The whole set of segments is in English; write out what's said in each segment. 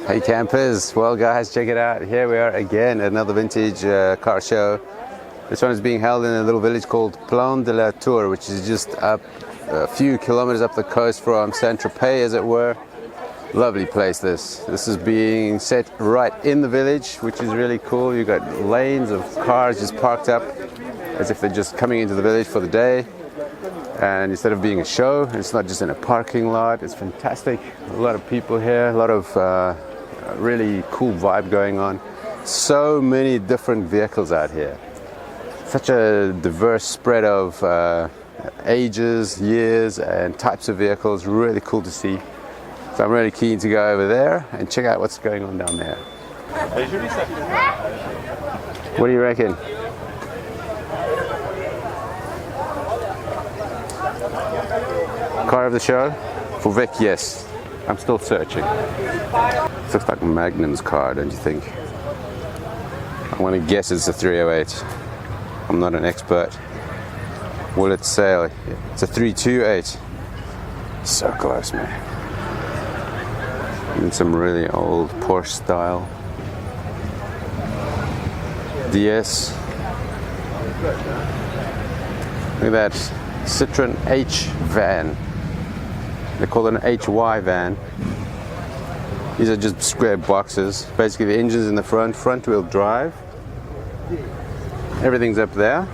Hey campers, well guys, check it out. Here we are again at another vintage car show. This one is being held in a little village called Plan de la Tour, which is just up a few kilometers up the coast from Saint-Tropez, as it were. Lovely place this. This is being set right in the village, which is really cool. You've got lanes of cars just parked up as if they're just coming into the village for the day. And instead of being a show, it's not just in a parking lot. It's fantastic. A lot of people here, a lot of really cool vibe going on. So many different vehicles out here. Such a diverse spread of ages, years, and types of vehicles. Really cool to see. So I'm really keen to go over there and check out what's going on down there. What do you reckon? Car of the show? For Vic, yes. I'm still searching. This looks like Magnum's car, don't you think? I want to guess it's a 308. I'm not an expert. Will it say? It's a 328. So close, man. And some really old Porsche style. DS. Look at that Citroen H van. They call it an HY van. These are just square boxes. Basically the engine's in the front wheel drive. Everything's up there.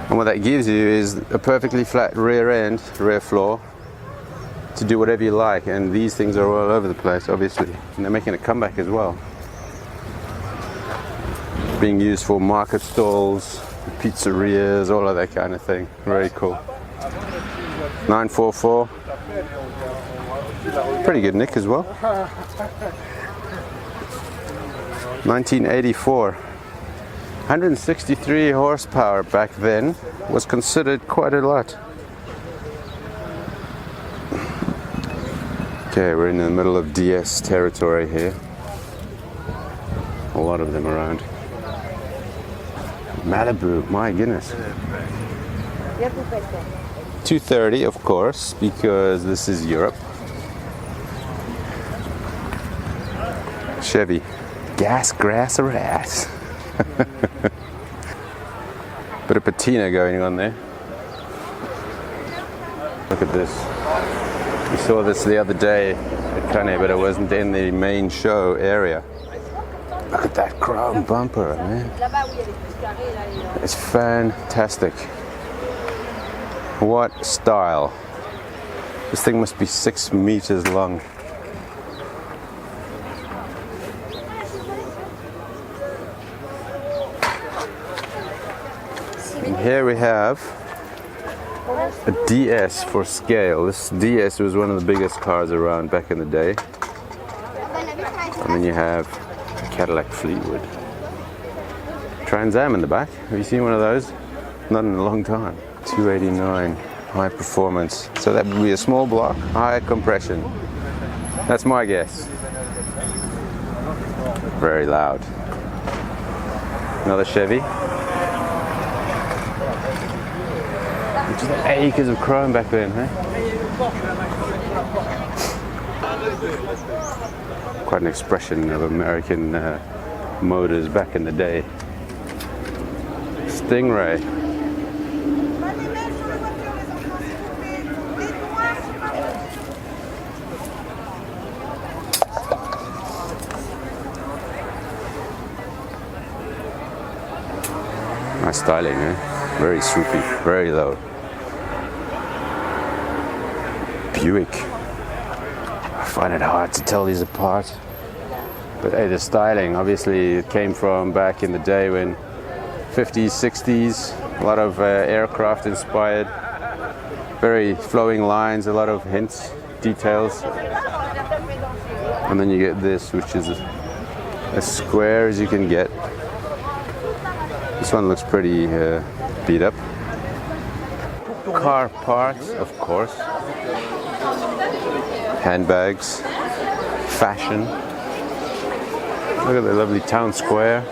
And what that gives you is a perfectly flat rear end, rear floor, to do whatever you like. And these things are all over the place, obviously. And they're making a comeback as well. Being used for market stalls, pizzerias, all of that kind of thing. Very cool. 944. Pretty good nick as well. 1984. 163 horsepower back then was considered quite a lot. Okay, we're in the middle of DS territory here. A lot of them around. Malibu, my goodness. 230, of course, because this is Europe. Chevy, gas, grass, or ass. Bit of patina going on there. Look at this. We saw this the other day at Cannes, but it wasn't in the main show area. Look at that chrome bumper, man. It's fantastic. What style. This thing must be 6 meters long. And here we have a DS for scale. This DS was one of the biggest cars around back in the day. And then you have a Cadillac Fleetwood. Trans Am in the back. Have you seen one of those? Not in a long time. 289, high performance. So that would be a small block, high compression. That's my guess. Very loud. Another Chevy. Just acres of chrome back then, huh? Quite an expression of American motors back in the day. Stingray. Nice styling, eh? Very swoopy, very low. Buick. I find it hard to tell these apart. But hey, the styling, obviously it came from back in the day when 50s, 60s, a lot of aircraft inspired. Very flowing lines, a lot of hints, details. And then you get this, which is as square as you can get. This one looks pretty beat up. Car parts, of course. Handbags. Fashion. Look at the lovely town square.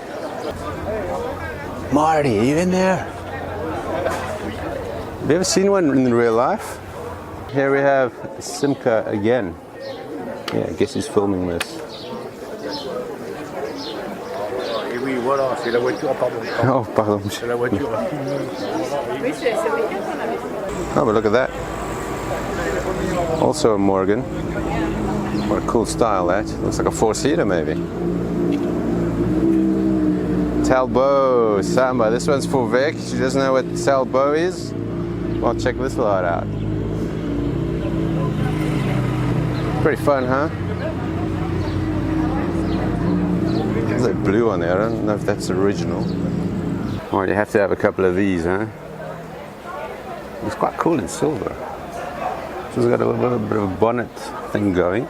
Marty, are you in there? Have you ever seen one in real life? Here we have Simca again. Yeah, I guess he's filming this. Et oui, voilà, c'est la voiture, pardon. Oh, pardon. C'est la voiture. Oh, but look at that. Also a Morgan. What a cool style that. Looks like a four-seater maybe. Talbot Samba. This one's for Vic. She doesn't know what Talbot is. Well, check this lot out. Pretty fun, huh? There's a blue on there. I don't know if that's original. Well, you have to have a couple of these, huh? It's quite cool in silver. So it's got a little bit of a bonnet thing going.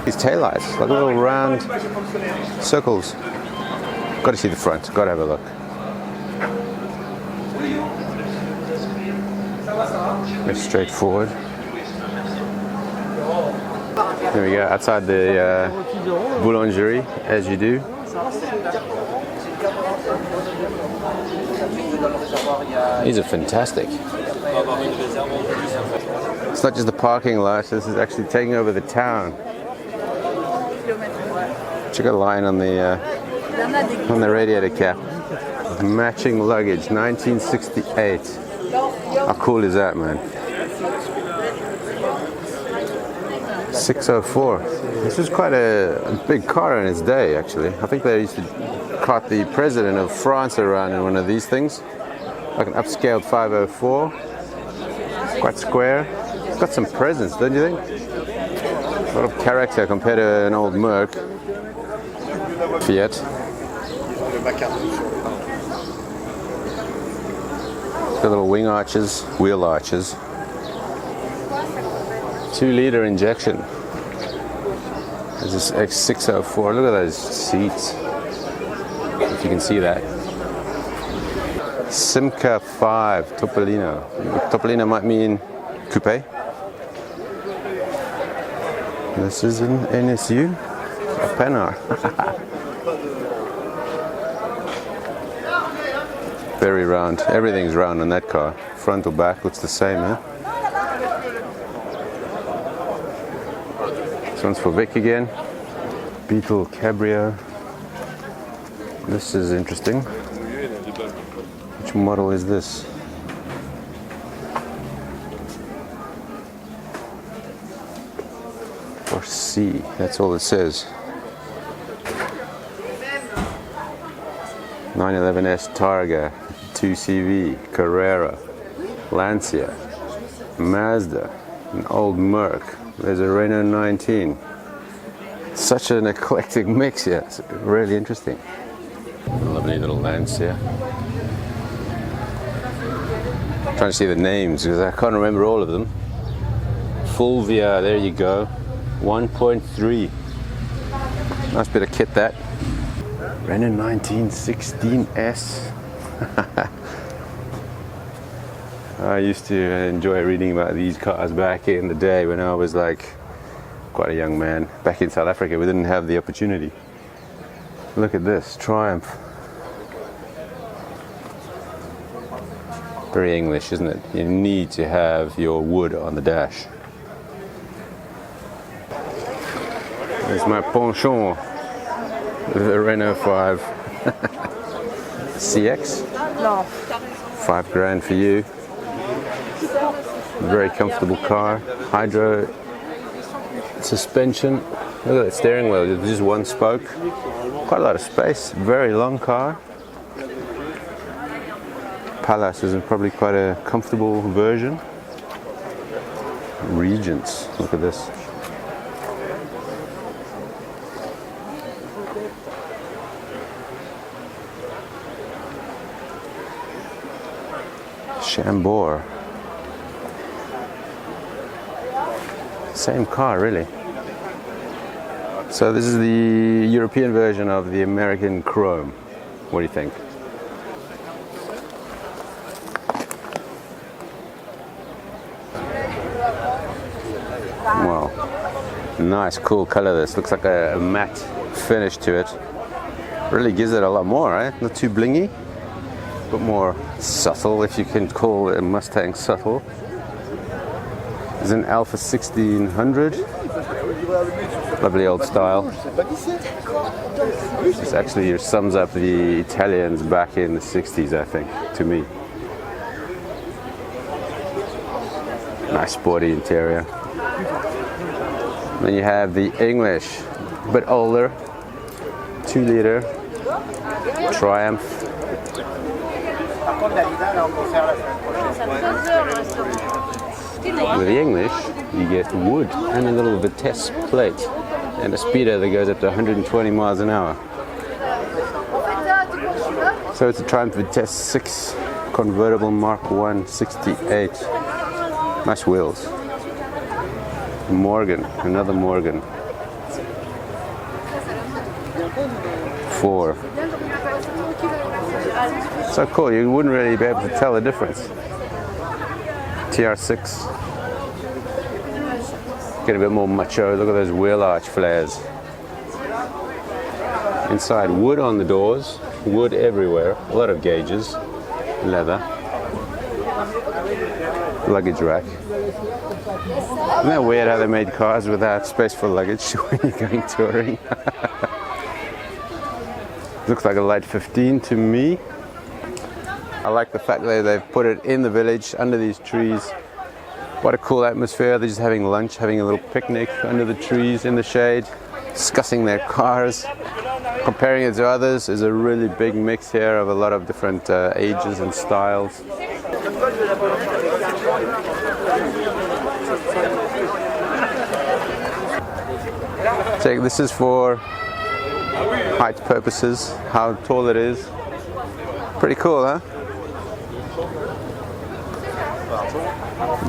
These taillights, like little round circles. Got to see the front. Got to have a look. Very straightforward. There we go, outside the boulangerie, as you do. These are fantastic. It's not just the parking lot, this is actually taking over the town. Check out the line on the radiator cap. Matching luggage, 1968. How cool is that, man? 604. This was quite a big car in its day, actually. I think they used to cart the president of France around in one of these things. Like an upscaled 504. Quite square. It's got some presence, don't you think? A lot of character compared to an old Merc. Fiat. Got little wing arches, wheel arches. 2-liter injection. There's this X604. Look at those seats. If you can see that. Simca 5 Topolino. Topolino might mean coupe. This is an NSU. A Panhard. Very round. Everything's round on that car. Front or back looks the same, eh? This one's for Vic again. Beetle Cabrio. This is interesting. Which model is this? Or C, that's all it says. 911S Targa, 2CV, Carrera, Lancia, Mazda, an old Merc. There's a Renault 19. Such an eclectic mix here. It's really interesting. Lovely little Lancia. Trying to see the names because I can't remember all of them. Fulvia, there you go. 1.3. Nice bit of kit that. Renault 1916S. I used to enjoy reading about these cars back in the day when I was like quite a young man. Back in South Africa we didn't have the opportunity. Look at this, Triumph. Very English, isn't it? You need to have your wood on the dash. There's my penchant, the Renault 5 CX. No. $5,000 for you. Very comfortable car. Hydro suspension. Look at that steering wheel. There's just one spoke. Quite a lot of space. Very long car. Palace is probably quite a comfortable version. Regents. Look at this. Chambord. Same car, really. So this is the European version of the American Chrome. What do you think? Wow. Nice, cool color this. Looks like a matte finish to it. Really gives it a lot more, eh? Not too blingy, but more subtle, if you can call a Mustang subtle. There's an Alpha 1600. Lovely old style. This actually sums up the Italians back in the 60s, I think, to me. Nice sporty interior. Then you have the English, a bit older, 2-liter Triumph. With the English, you get wood and a little Vitesse plate and a speedo that goes up to 120 miles an hour. So it's a Triumph Vitesse 6 convertible Mark 1 68. Nice wheels. Morgan, another Morgan. 4. So cool, you wouldn't really be able to tell the difference. TR6. Get a bit more macho. Look at those wheel arch flares. Inside, wood on the doors, wood everywhere, a lot of gauges, leather, luggage rack. Isn't that weird how they made cars without space for luggage when you're going touring? Looks like a light 15 to me. I like the fact that they've put it in the village under these trees. What a cool atmosphere. They're just having lunch, having a little picnic under the trees in the shade, discussing their cars. Comparing it to others is a really big mix here of a lot of different ages and styles. So this is for height purposes, how tall it is. Pretty cool, huh?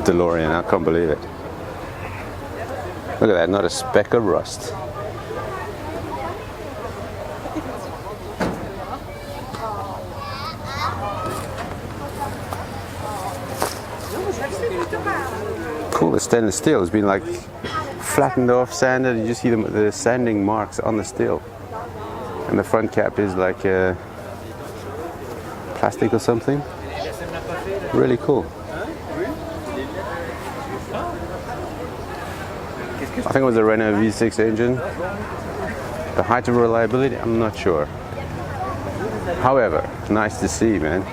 Delorean, I can't believe it. Look at that, not a speck of rust. Cool, the stainless steel has been like flattened off, sanded. You just see the sanding marks on the steel. And the front cap is like plastic or something. Really cool. I think it was a Renault V6 engine. The height of reliability, I'm not sure. However, nice to see, man.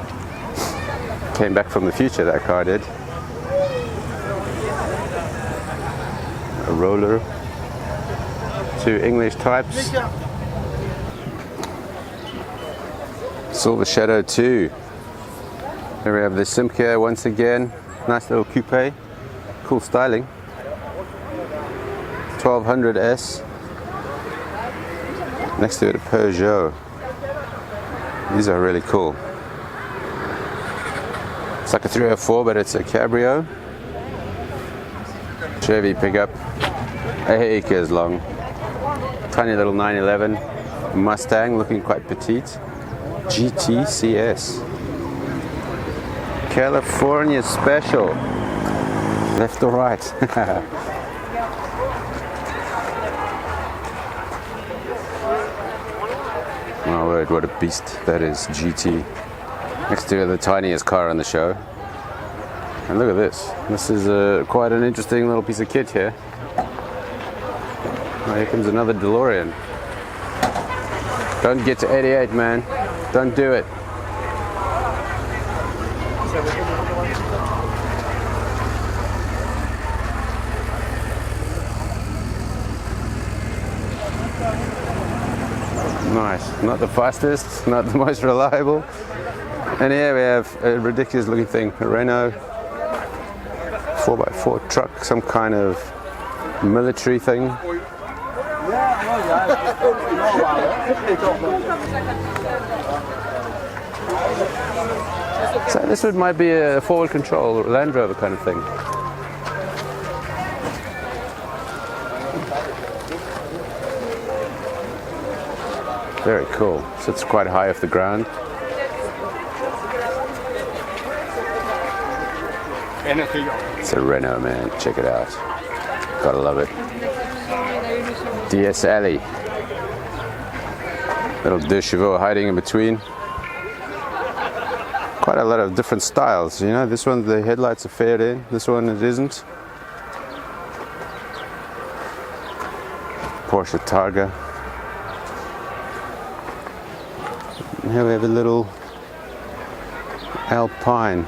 Came back from the future, that car did. A roller. 2 English types. Silver Shadow 2. Here we have the Simca once again. Nice little coupe. Cool styling. 1200S. Next to it, a Peugeot. These are really cool. It's like a 304, but it's a cabrio. Chevy pickup. 8 acres long. Tiny little 911. Mustang, looking quite petite. GTCS. California Special. Left or right? My word, what a beast that is. GT. Next to the tiniest car on the show. And look at this. This is quite an interesting little piece of kit here. Oh, here comes another DeLorean. Don't get to 88, man. Don't do it. Nice. Not the fastest, not the most reliable. And here we have a ridiculous looking thing. A Renault 4x4 truck, some kind of military thing. So this might be a forward control Land Rover kind of thing. Very cool. Sits quite high off the ground. It's a Renault, man. Check it out. Gotta love it. DS Alley. Little deux chevaux hiding in between. Quite a lot of different styles, you know. This one, the headlights are faired in. This one, it isn't. Porsche Targa. And here we have a little Alpine.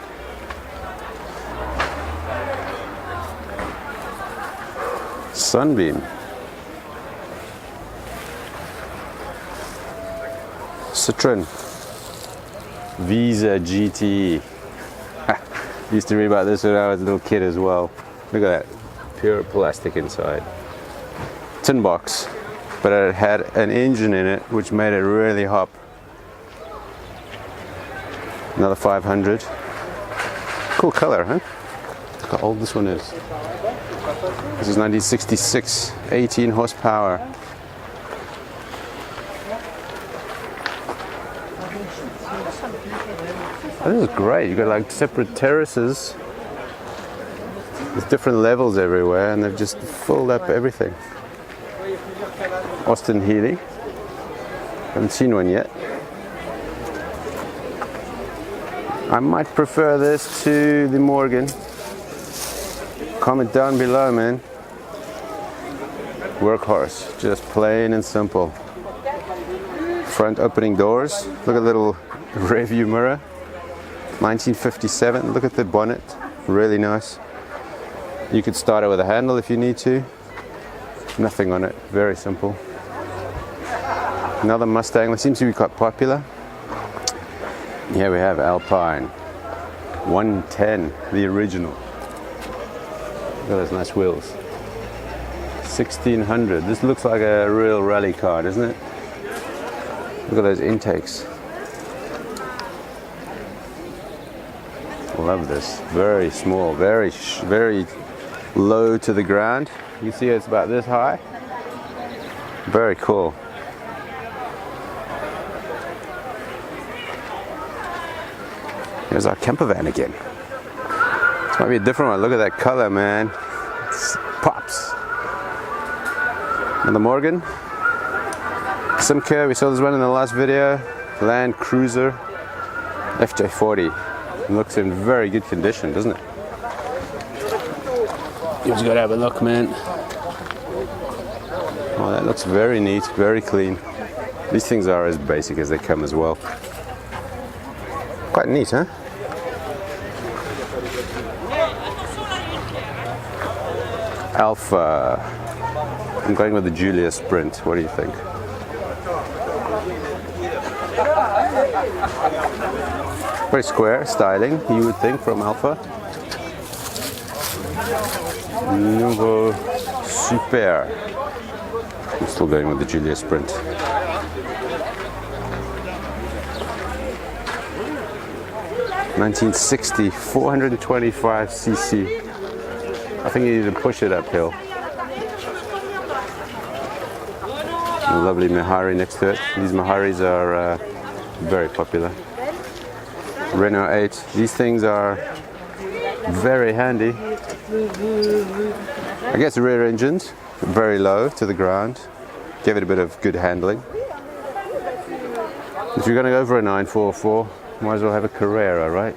Sunbeam. Citroen Visa GT. Used to read about this when I was a little kid as well. Look at that, pure plastic inside. Tin box, but it had an engine in it which made it really hop. Another 500. Cool color, huh? Look how old this one is. This is 1966, 18 horsepower. This is great. You've got like separate terraces with different levels everywhere, and they've just filled up everything. Austin Healey. Haven't seen one yet. I might prefer this to the Morgan. Comment down below, man. Workhorse, just plain and simple. Front opening doors. Look at the little rear view mirror. 1957. Look at the bonnet. Really nice. You could start it with a handle if you need to. Nothing on it. Very simple. Another Mustang that seems to be quite popular. Here we have Alpine 110, the original. Look at those nice wheels. 1600. This looks like a real rally car, doesn't it? Look at those intakes. Love this. Very small, very low to the ground. You see it's about this high. Very cool. Here's our camper van again. This might be a different one. Look at that color, man. It pops. And the Morgan. Simca, we saw this one in the last video. Land Cruiser FJ40. It looks in very good condition, doesn't it? You just gotta have a look, man. Oh, that looks very neat, very clean. These things are as basic as they come as well. Quite neat, huh? Alpha. I'm going with the Julia Sprint. What do you think? Very square styling, you would think, from Alpha. Nouveau Super. I'm still going with the Julia Sprint. (1960), 425 cc. I think you need to push it uphill. A lovely Mehari next to it. These Meharis are very popular. Renault 8. These things are very handy. I guess rear engined, very low to the ground. Give it a bit of good handling. If you're going to go for a 944, might as well have a Carrera, right?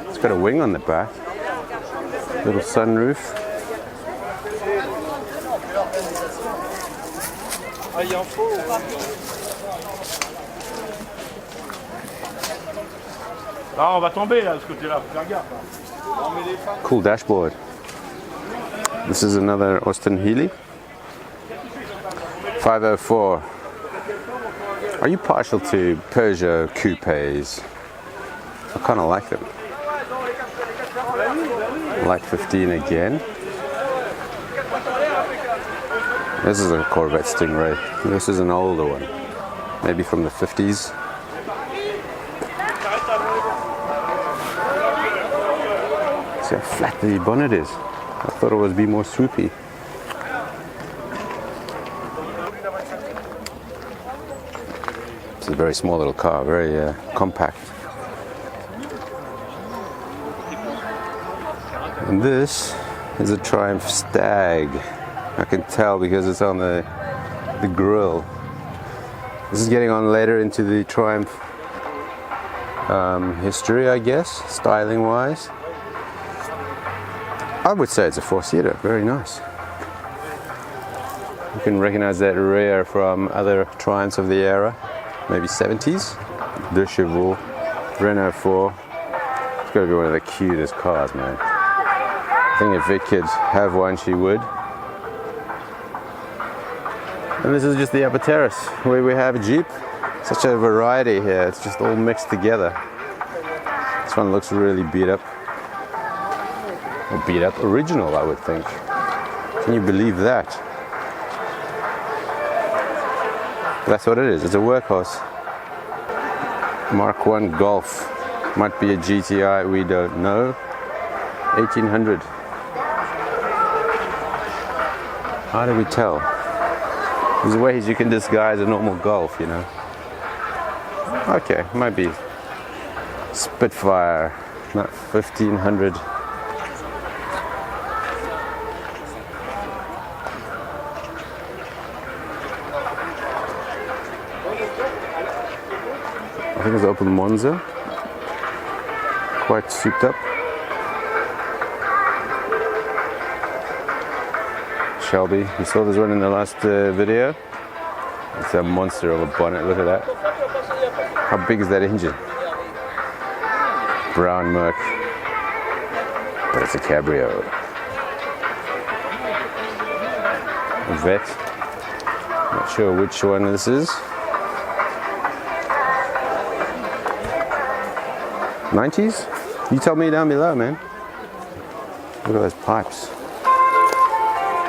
It's got a wing on the back. Little sunroof. Ah, on va tomber là de ce côté-là, faut faire gaffe. Cool dashboard. This is another Austin Healey. 504. Are you partial to Peugeot coupes? I kind of like them. Light 15 again. This is a Corvette Stingray. This is an older one. Maybe from the 50s. See how flat the bonnet is. I thought it would be more swoopy. It's a very small little car, very compact. And this is a Triumph Stag. I can tell because it's on the grille. This is getting on later into the Triumph history, I guess, styling wise. I would say it's a four-seater, very nice. can recognize that rear from other Triumphs of the era, maybe 70s. De Chevaux, Renault 4. It's got to be one of the cutest cars, man. I think if Vic could have one, she would. And this is just the upper terrace where we have a Jeep. Such a variety here, it's just all mixed together. This one looks really beat up. Or beat up original, I would think. Can you believe that? That's what it is, it's a workhorse. Mark 1 Golf. Might be a GTI, we don't know. 1800. How do we tell? There's ways you can disguise a normal Golf, you know. Okay, might be Spitfire, not 1500. I think it's Opel Monza. Quite souped up. Shelby, you saw this one in the last video. It's a monster of a bonnet, look at that. How big is that engine? Brown Merc, but it's a cabrio. Vet, not sure which one this is. 90s? You tell me down below, man. Look at those pipes.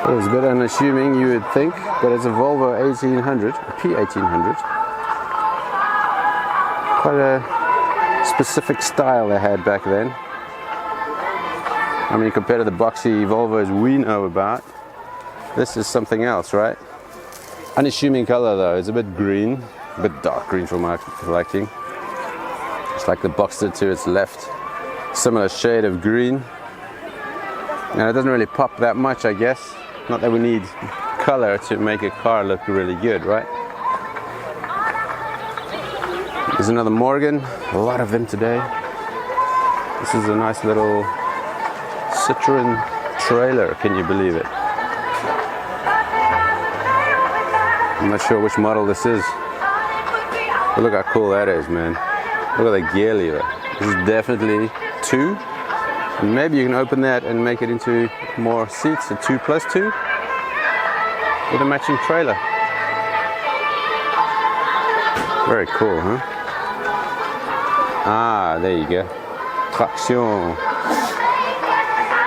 It was a bit unassuming, you would think, but it's a Volvo 1800, a P1800. Quite a specific style they had back then. I mean, compared to the boxy Volvos we know about, this is something else, right? Unassuming color though, it's a bit green, a bit dark green for my liking. It's like the Boxster to its left, similar shade of green. Now it doesn't really pop that much, I guess. Not that we need color to make a car look really good, right? There's another Morgan, a lot of them today. This is a nice little Citroen trailer, can you believe it? I'm not sure which model this is. But look how cool that is, man. Look at the gear lever. This is definitely 2. And maybe you can open that and make it into more seats, a 2+2 with a matching trailer. Very cool, huh? Ah, there you go. Traction.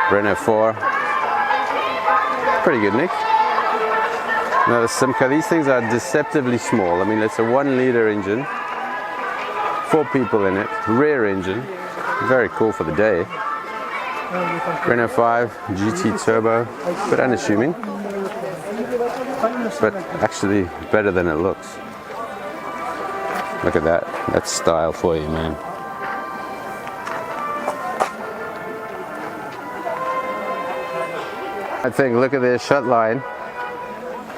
Renault 4. Pretty good, Nick. Now the Simca, these things are deceptively small. I mean, it's a 1-liter engine, 4 people in it, rear engine. Very cool for the day. Renault 5 GT Turbo, but unassuming, but actually better than it looks. Look at that, that's style for you, man. I think, look at this shut line,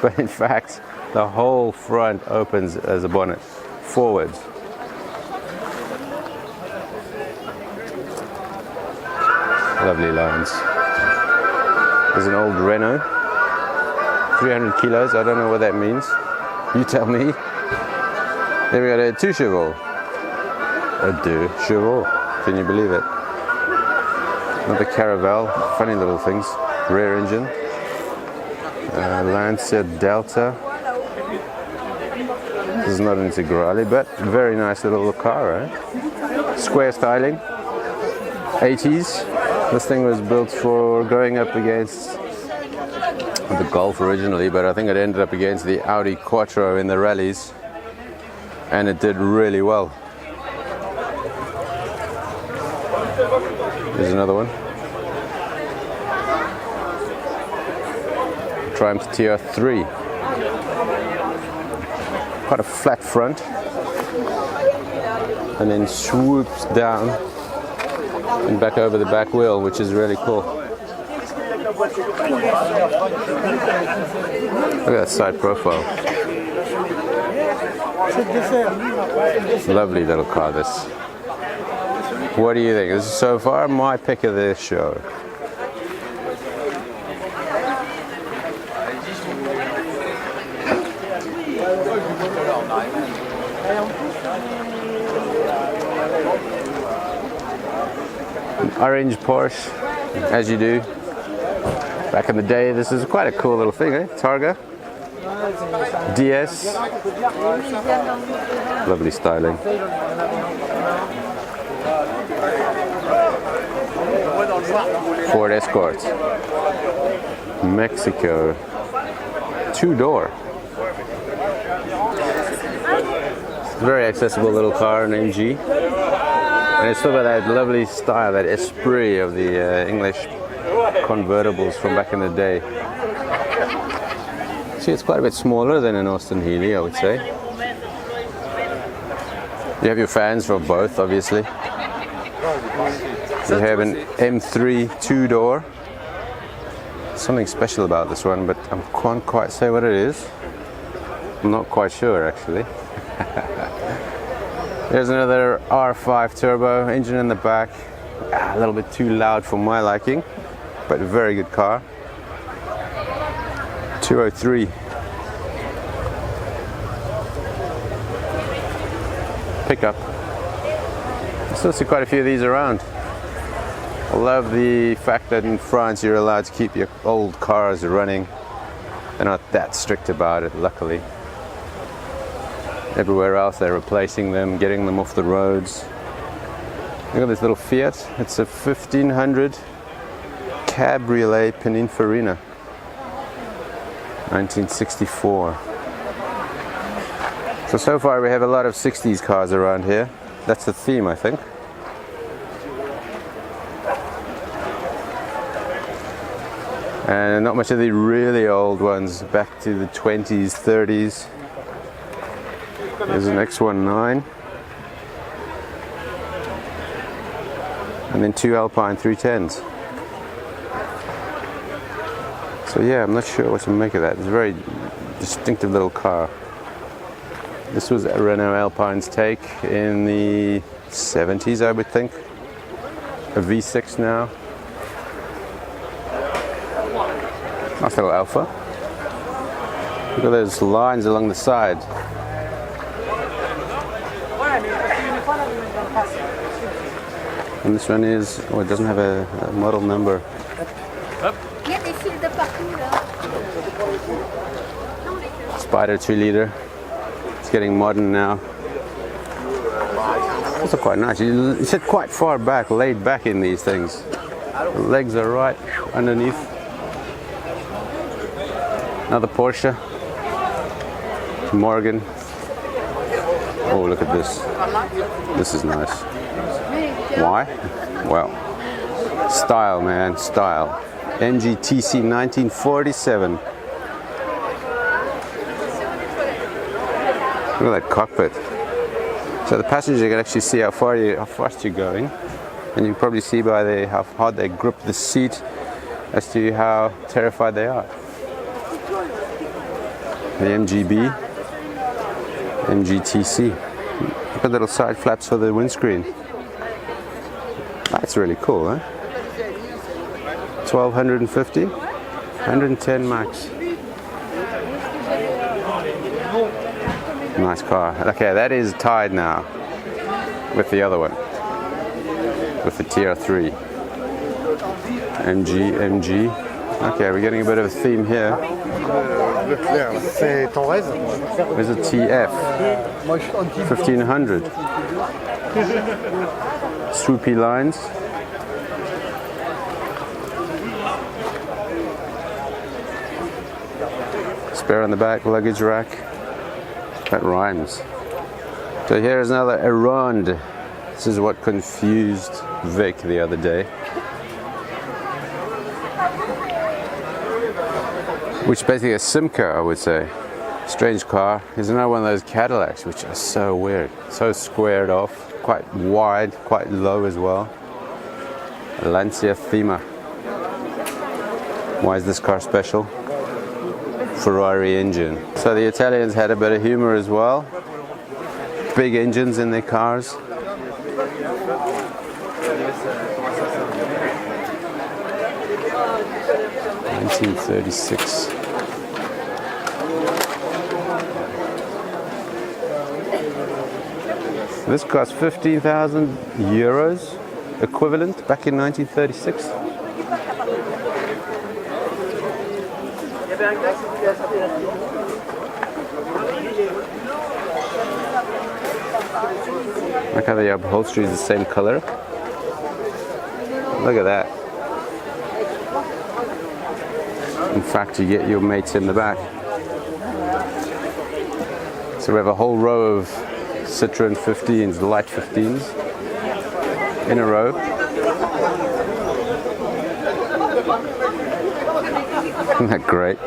but in fact the whole front opens as a bonnet, forwards. Lovely lines. There's an old Renault, 300 kilos, I don't know what that means. You tell me. Then we got a 2 Chevaux. A 2 Chevaux, can you believe it? Another Caravel, funny little things. Rear engine. Lancia Delta. This is not an Integrale, but very nice little car, right? Square styling. 80s. This thing was built for going up against the Golf originally, but I think it ended up against the Audi Quattro in the rallies, and it did really well. Here's another one. Triumph TR3. Quite a flat front, and then swoops down and back over the back wheel, which is really cool. Look at that side profile. Lovely little car, this. What do you think? This is so far my pick of this show. An orange Porsche, as you do. Back in the day, this is quite a cool little thing, eh? Targa. DS. Lovely styling. Ford Escort. Mexico. Two-door. Very accessible little car, an MG. And it's still got that lovely style, that esprit of the English convertibles from back in the day. See, it's quite a bit smaller than an Austin Healey, I would say. You have your fans for both, obviously. You have an M3 two-door. Something special about this one, but I can't quite say what it is. I'm not quite sure, actually. There's another R5 turbo, engine in the back. A little bit too loud for my liking, but a very good car. 203. Pickup. I still see quite a few of these around. I love the fact that in France you're allowed to keep your old cars running. They're not that strict about it, luckily. Everywhere else they're replacing them, getting them off the roads. Look at this little Fiat. It's a 1500 Cabriolet Pininfarina. 1964. So far we have a lot of 60s cars around here. That's the theme, I think. And not much of the really old ones, back to the 20s, 30s. There's an X19. And then two Alpine 310s. So yeah, I'm not sure what to make of that. It's a very distinctive little car. This was a Renault Alpine's take in the 70s, I would think. A V6 now. Nice little Alpha. Look at those lines along the side. And this one is, oh, it doesn't have a model number. Spider 2-liter. It's getting modern now. Also quite nice. You sit quite far back, laid back in these things. The legs are right underneath. Another Porsche. Morgan. Oh, look at this. This is nice. Why? Well, style, man, style. MGTC 1947. Look at that cockpit. So the passenger can actually see how fast you're going, and you can probably see by how hard they grip the seat as to how terrified they are. The MGB, MGTC. Look at little side flaps for the windscreen. That's really cool, huh? 1250, 110 max. Nice car. Okay, that is tied now with the other one, with the TR3. MG. Okay, we're getting a bit of a theme here. There's a TF 1500. Swoopy lines. Spare on the back, luggage rack. That rhymes. So here's another Aronde. This is what confused Vic the other day. Which is basically a Simca, I would say. Strange car. Here's another one of those Cadillacs, which are so weird. So squared off, quite wide, quite low as well. A Lancia Thema. Why is this car special? Ferrari engine. So the Italians had a bit of humor as well. Big engines in their cars. (1936). This cost 15,000 euros equivalent back in 1936. Look how the upholstery is the same color. Look at that. In fact, you get your mates in the back. So we have a whole row of Citroen 15s, light 15s, in a row. Isn't that great?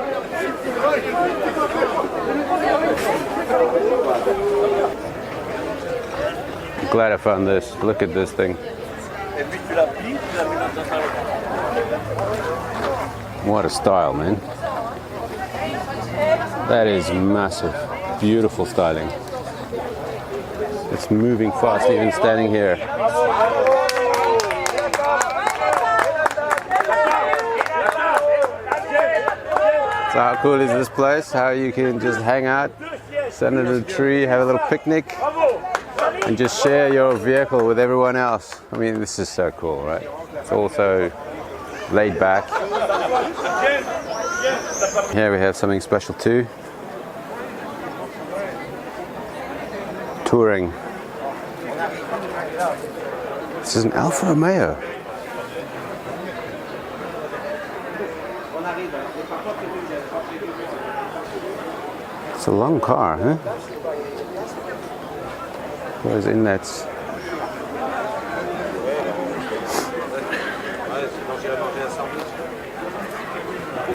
I'm glad I found this. Look at this thing. What a style, man. That is massive. Beautiful styling. It's moving fast even standing here. So how cool is this place? How you can just hang out, stand under a tree, have a little picnic, and just share your vehicle with everyone else. I mean, this is so cool, right? It's also laid back. Here we have something special too. Touring. This is an Alfa Romeo. It's a long car, huh? Where's inlets?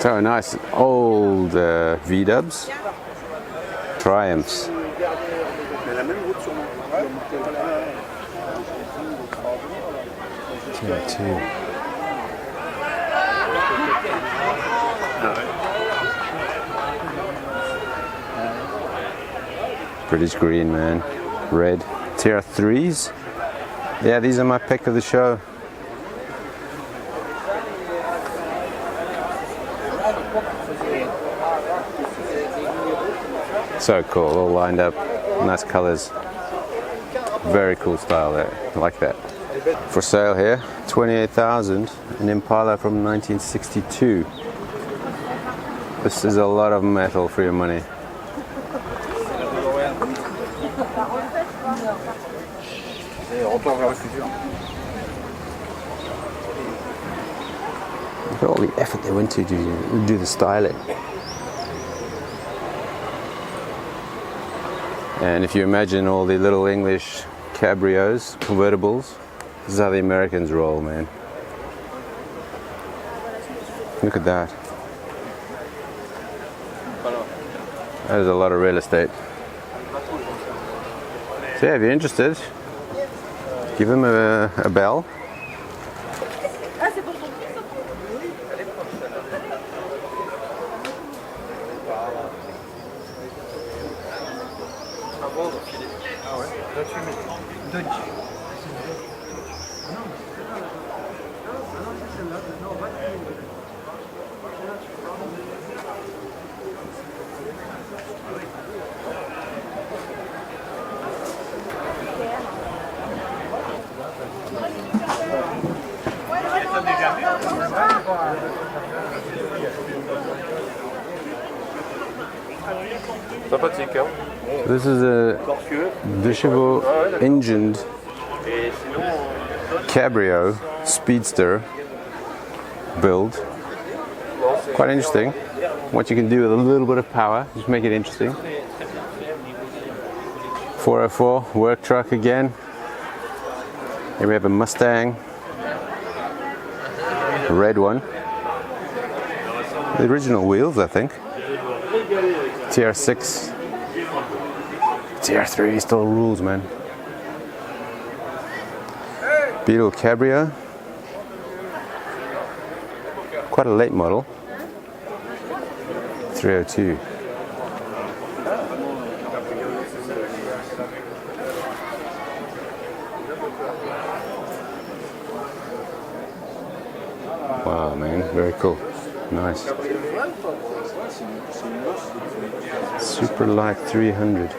So nice old V-dubs, Triumphs. Too. British green, man. Red. TR3s. Yeah, these are my pick of the show. So cool, all lined up, nice colors. Very cool style there, I like that. For sale here, 28,000, an Impala from 1962. This is a lot of metal for your money. Look at all the effort they went to do the styling. And if you imagine all the little English cabrios, convertibles, this is how the Americans roll, man. Look at that. That is a lot of real estate. So yeah, if you're interested, give them a bell. This is a 2 chevaux engined cabrio speedster build. Quite interesting. What you can do with a little bit of power, just make it interesting. 404 work truck again. Here we have a Mustang, a red one. The original wheels, I think. TR6. TR3 still rules, man. Beetle Cabrio. Quite a late model. 302. Wow, man, very cool. Nice. Super light 300.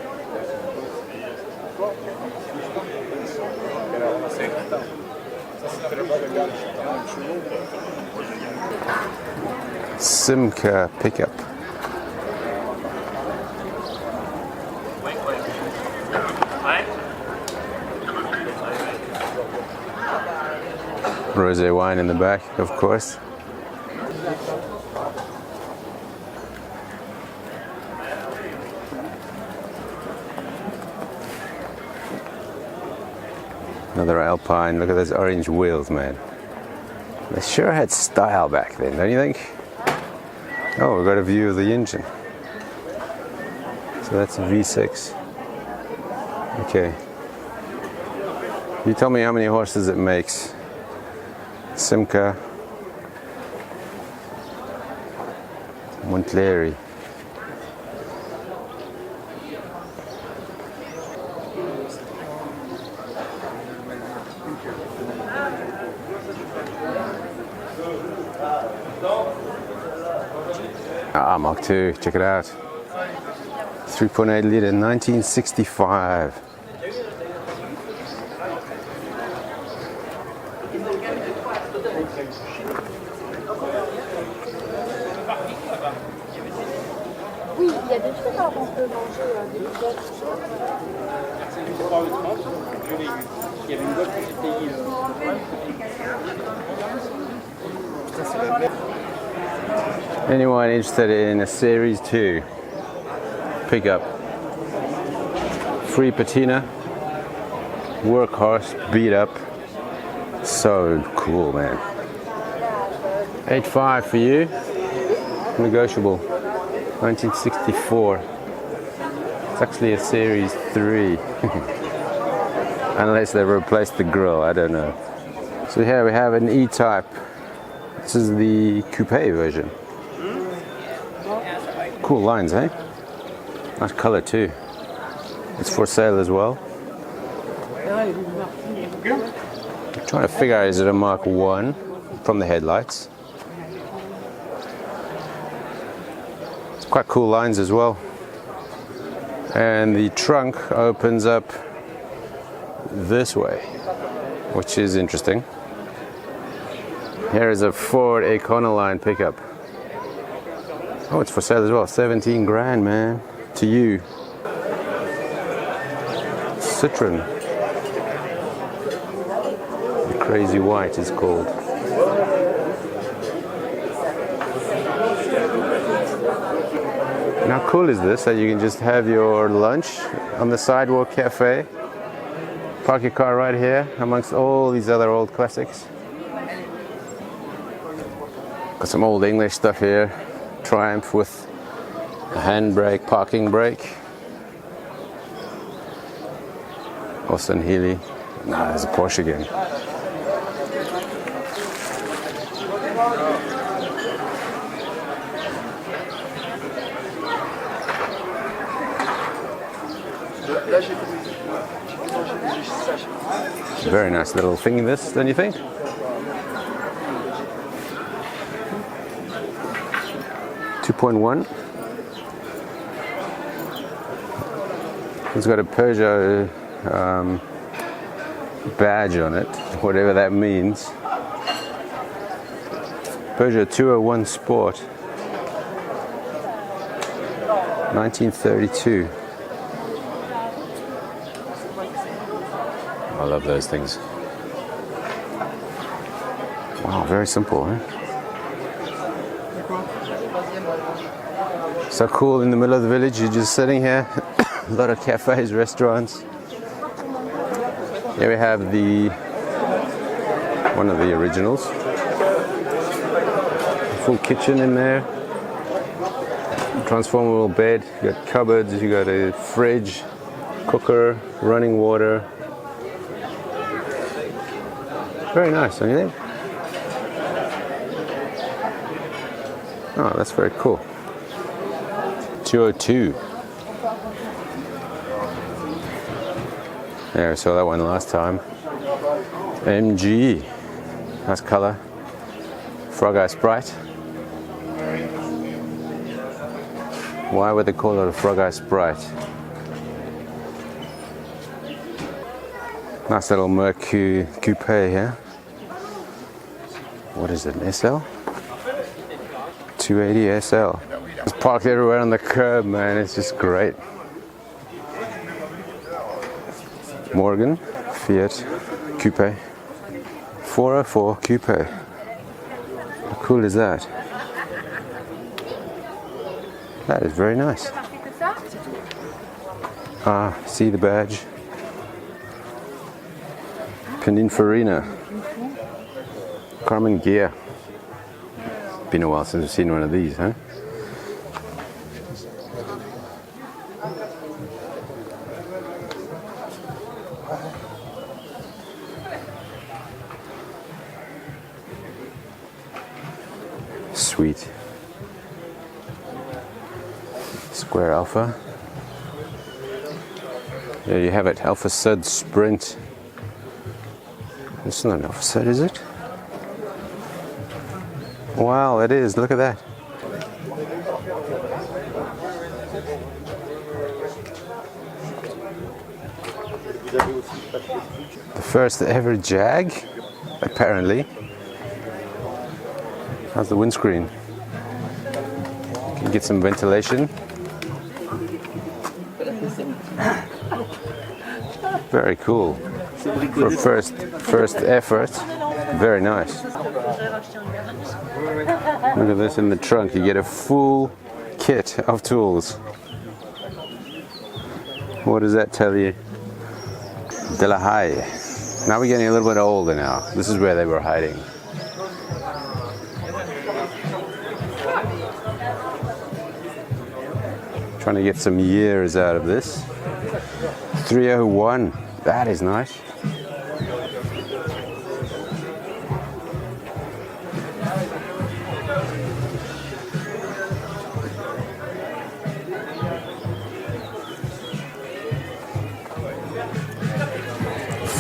Simca pickup. Rosé wine in the back, of course. Another Alpine. Look at those orange wheels, man. They sure had style back then, don't you think? Oh, we've got a view of the engine. So that's a V6. Okay. You tell me how many horses it makes. Simca Montleri. Ah, Mark II, check it out. 3.8 litre, 1965. Oui, il y a des trucs on peut manger des boulettes. Il y avait une boîte que j'ai payée. Anyone interested in a Series 2 pickup? Free Patina, workhorse, beat up. So cool, man. 8.5 for you, negotiable. 1964. It's actually a Series 3. Unless they replaced the grille, I don't know. So here we have an E-Type. This is the coupe version. Cool lines, eh? Nice color too. It's for sale as well. I'm trying to figure out, is it a Mark 1 from the headlights? It's quite cool lines as well. And the trunk opens up this way, which is interesting. Here is a Ford Econoline pickup. Oh, it's for sale as well. 17 grand, man. To you. Citroen. The Crazy White is called. And how cool is this that you can just have your lunch on the sidewalk cafe, park your car right here amongst all these other old classics. Got some old English stuff here. Triumph with a handbrake, parking brake. Austin Healey. Nah, there's a Porsche again. Very nice little thing, this, don't you think? .1. It's got a Peugeot badge on it, whatever that means. Peugeot 201 Sport, 1932. I love those things. Wow, very simple, eh? So cool in the middle of the village, you're just sitting here. A lot of cafes, restaurants. Here we have one of the originals. Full kitchen in there. Transformable bed. You got cupboards, you got a fridge, cooker, running water. Very nice, don't you think? Oh, that's very cool. 202. Yeah, I saw that one last time. MG. Nice color. Frog Eye Sprite. Why would they call it a Frog Eye Sprite? Nice little Mercury coupe here. What is it, an SL? 280 SL. It's parked everywhere on the curb, man. It's just great. Morgan Fiat Coupe 404 Coupe. How cool is that? That is very nice. Ah, see the badge. Pininfarina. Carmen Gear. Been a while since I've seen one of these, huh? Sweet. Square Alpha. There you have it, Alpha Sud Sprint. It's not an Alpha Sud, is it? Wow, it is, look at that. The first ever Jag, apparently. How's the windscreen? Can you get some ventilation? Very cool. For first effort, very nice. Look at this in the trunk. You get a full kit of tools. What does that tell you? De La Haye. Now we're getting a little bit older now. This is where they were hiding. Trying to get some years out of this. 301. That is nice.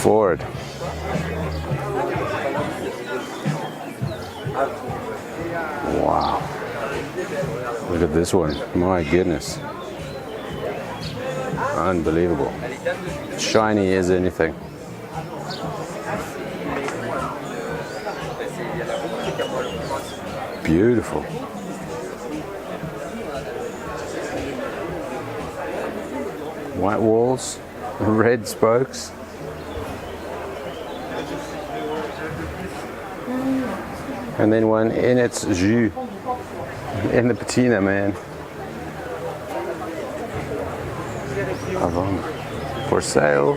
Ford. Wow. Look at this one. My goodness. Unbelievable. Shiny as anything. Beautiful. White walls, red spokes. And then one in its jus in the patina, man. Avant. For sale.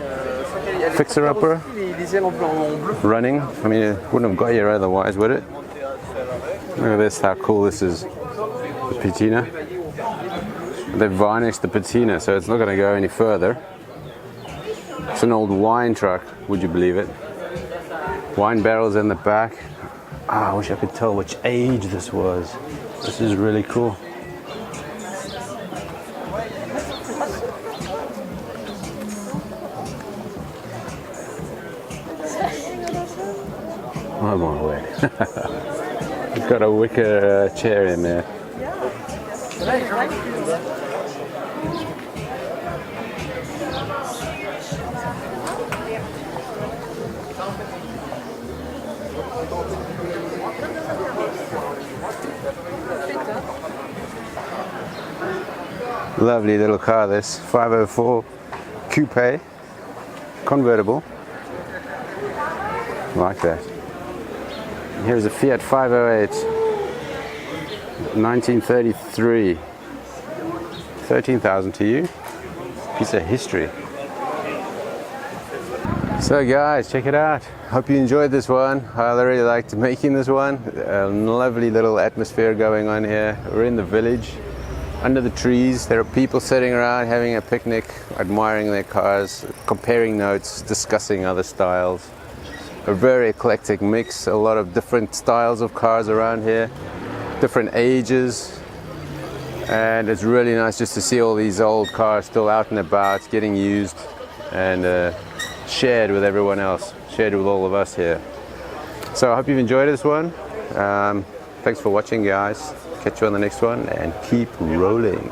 Fixer upper. Running. I mean, it wouldn't have got here otherwise, would it? Look at this, how cool this is. The patina. They've varnished the patina, so it's not going to go any further. It's an old wine truck, would you believe it? Wine barrels in the back. Ah, I wish I could tell which age this was. This is really cool. I'm on the way. It's got a wicker chair in there. Lovely little car, this 504 coupe, convertible. Like that. Here's a Fiat 508, 1933. 13,000 to you. Piece of history. So guys, check it out. Hope you enjoyed this one. I really liked making this one. A lovely little atmosphere going on here. We're in the village, under the trees. There are people sitting around having a picnic, admiring their cars, comparing notes, discussing other styles. A very eclectic mix, a lot of different styles of cars around here, different ages, and it's really nice just to see all these old cars still out and about, getting used and shared with everyone else, shared with all of us here. So I hope you've enjoyed this one. Thanks for watching, guys. Catch you on the next one and keep rolling.